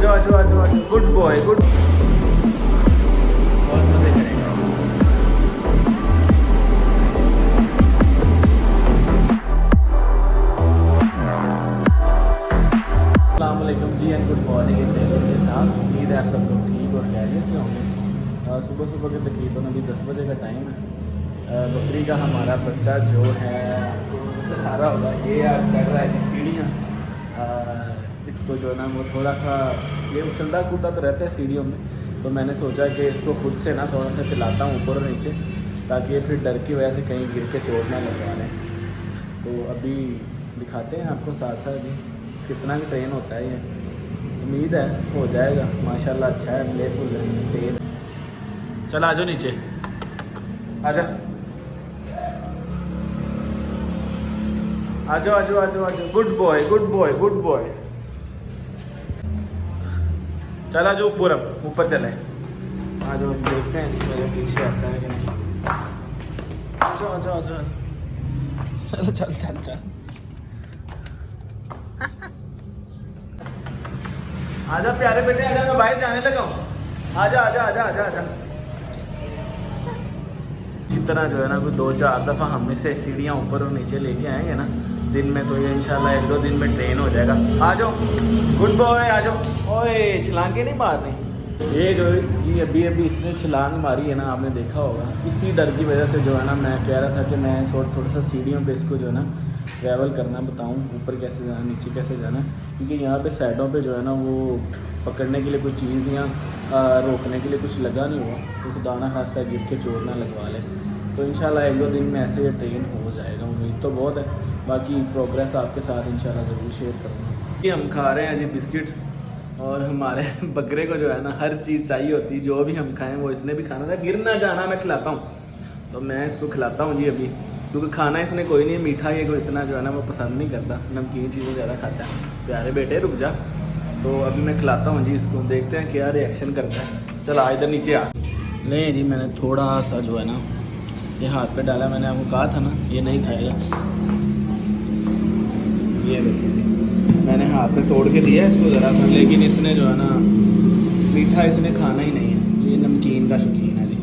जाओ आ जाओ good boy good. बहुत मजे करेगा। अस्सलाम वालेकुम जी एंड गुड मॉर्निंग के साथ। उम्मीद है आप सब लोग ठीक और खैरियत से होंगे। सुबह सुबह के तकरीबन अभी 10 बजे का टाइम है। बकरी का हमारा बच्चा जो है सहारा होगा, ये आज चढ़ रहा है जी सीढ़ियाँ। इसको जो है ना वो थोड़ा सा ये उछलता कूदता तो रहता है सीढ़ियों में, तो मैंने सोचा कि इसको खुद से ना थोड़ा सा चलाता हूँ ऊपर और नीचे, ताकि ये फिर डर की वजह से कहीं गिर के चोट ना लगवा लें। तो अभी दिखाते हैं आपको साथ साथ जी कितना भी ट्रेन होता है ये। उम्मीद है हो जाएगा माशाल्लाह, अच्छा है, प्लेफुल है, तेज। चल आ जाओ नीचे, आजा आ जाओ आ जाओ आ जाओ आ जाओ good boy good boy good boy. चल आ जाओ ऊपर, अब ऊपर चले आ जाओ, देखते हैं मेरे पीछे आता है कि नहीं। आ जाओ आ जाओ आ जाओ, चलो चल चल चल आजा प्यारे बेटे आजा, मैं बाहर जाने लगा हूँ। आजा आजा आजा आजा आजा। इसी तरह जो है ना कोई 2-4 दफ़ा हम इसे सीढ़ियाँ ऊपर और नीचे लेके आएंगे ना दिन में, तो ये इंशाल्लाह 1-2 दिन में ट्रेन हो जाएगा। आ जाओ गुड बॉय आ जाओ। ओए छलांगे नहीं मारनी। ये जो जी अभी अभी इसने छलांग मारी है ना, आपने देखा होगा। इसी डर की वजह से जो है ना मैं कह रहा था कि मैं थोड़ा सा सीढ़ियों पे इसको जो है ना ट्रैवल करना बताऊं, ऊपर कैसे जाना नीचे कैसे जाना, क्योंकि यहाँ पे साइडों पे जो है ना वो पकड़ने के लिए कोई चीज़ या रोकने के लिए कुछ लगा नहीं हुआ, तो खुदा ना खास्ता गिर के चोट ना लगवा ले। तो इंशाल्लाह 1-2 दिन में ऐसे ये ट्रेन हो जाएगा, उम्मीद तो बहुत है। बाकी प्रोग्रेस आपके साथ इंशाल्लाह ज़रूर शेयर करूँगा। ये हम खा रहे हैं जी बिस्किट, और हमारे बकरे को जो है ना हर चीज़ चाहिए होती है, जो भी हम खाएं वो इसने भी खाना था। गिर ना जाना मैं खिलाता हूँ, तो मैं इसको खिलाता हूँ जी अभी, क्योंकि खाना इसने कोई नहीं, मीठा ये को इतना जो है ना वो पसंद नहीं करता, नमकीन चीज़ें ज़्यादा खाता है। प्यारे बेटे रुक जा, तो अभी मैं खिलाता हूँ जी इसको, देखते हैं क्या रिएक्शन करता है। चल आ इधर नीचे आ। नहीं जी मैंने थोड़ा सा जो है ना ये हाथ पे डाला, मैंने आपको कहा था ना ये नहीं खाएगा। ये देखिए मैंने हाथ पे तोड़ के दिया इसको ज़रा सा, लेकिन इसने जो है ना मीठा इसने खाना ही नहीं है, ये नमकीन का शौकीन है जी।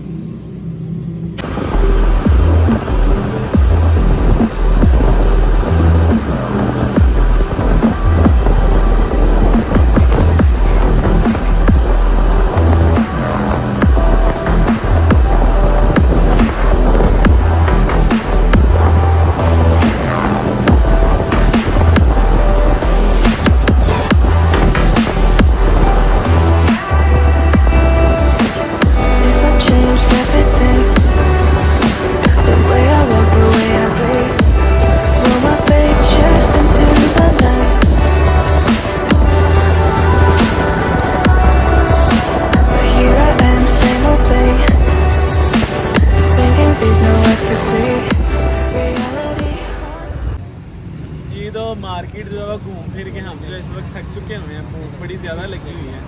तो मार्केट जो है घूम फिर के हम जो इस वक्त थक चुके हुए हैं, भूख बड़ी ज़्यादा लगी हुई है,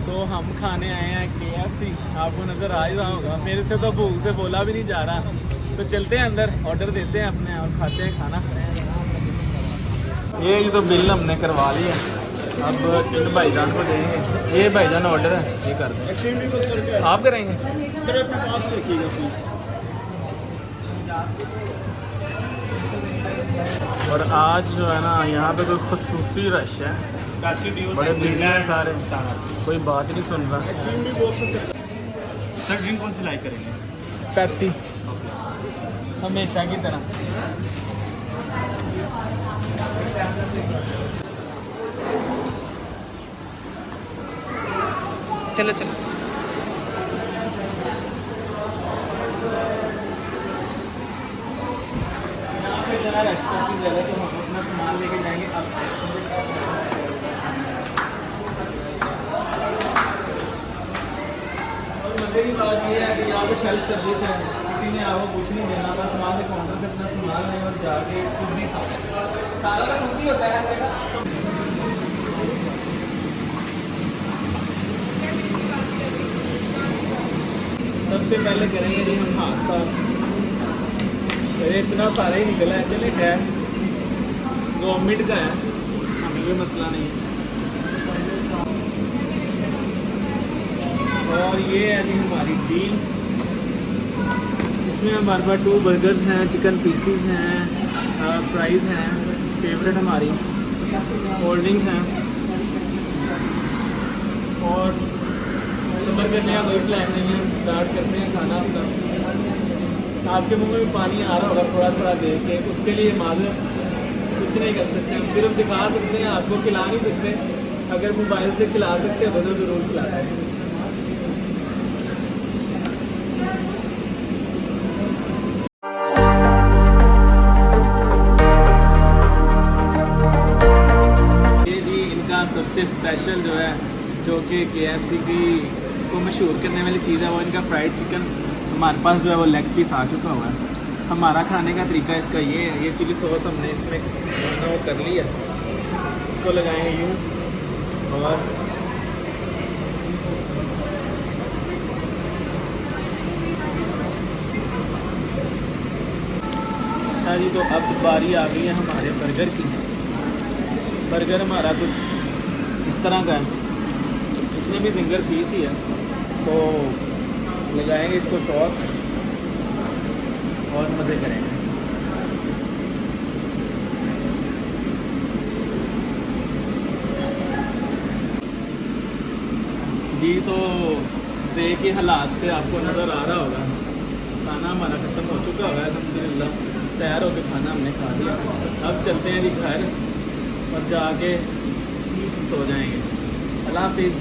तो हम खाने आए हैं KFC। आपको नज़र आ ही रहा होगा, मेरे से तो भूख से बोला भी नहीं जा रहा। तो चलते हैं अंदर, ऑर्डर देते हैं अपने और खाते हैं खाना। ये तो बिल हमने करवा लिया, अब इन भाईजान को देंगे। ये भाईजान ऑर्डर है, ये कर दें। आप करेंगे और आज जो है ना यहाँ पे कोई खुसूसी रश है, बड़े बिजली हैं सारे, कोई बात नहीं सुन रहा। सर ड्रिंक कौन सी लाइक करेंगे? पेप्सी हमेशा की तरह। चलो चलो रश काफ़ी ज़्यादा, तो हम अपना सामान लेके जाएंगे अब। और मज़े की बात ये है कि यहाँ पे सेल्फ सर्विस है, किसी ने आपको कुछ नहीं देना, बस सामान से काउंटर से अपना सामान लें और जाके खुद ही खाना। खाना तो खुद ही होता है। सबसे पहले करेंगे जी हम हाथ साफ। इतना सारा ही निकला है, चले खैर 2 मिनट का है, हमें कोई मसला नहीं है। हमारी डील। इसमें हमारे पास 2 बर्गर्स हैं, चिकन पीसीज हैं, फ्राइज़ हैं, फेवरेट हमारी कोल्ड ड्रिंक्स हैं, और सफ़र करने का कोई प्लान नहीं है। स्टार्ट करते हैं खाना अपना। आपके मुंह में भी पानी आ रहा होगा थोड़ा थोड़ा देख के, उसके लिए माज़रत, कुछ नहीं कर सकते हम, सिर्फ दिखा सकते हैं, आपको खिला नहीं सकते। अगर मोबाइल से खिला सकते हैं तो ज़रूर खिलाते हैं। ये जी इनका सबसे स्पेशल जो है, जो कि KFC की को मशहूर करने वाली चीज़ है, वो इनका फ्राइड चिकन। हमारे पास जो है वो लेग पीस आ चुका हुआ है। हमारा खाने का तरीका इसका ये है, ये चिली सॉस हमने इसमें वो कर लिया, इसको लगाएंगे यूँ, और अच्छा जी, तो अब बारी आ गई है हमारे बर्गर की। बर्गर हमारा कुछ इस तरह का है, इसमें भी सिंगल पीस ही है। तो लगाएंगे इसको सॉस और मज़े करेंगे। जी तो ट्रे के हालात से आपको नज़र आ रहा होगा, खाना हमारा ख़त्म हो चुका होगा अल्हम्दुलिल्लाह। सैर होकर खाना हमने खा लिया। अब चलते हैं जी घर और जाके सो जाएंगे। अल्लाह हाफिज़।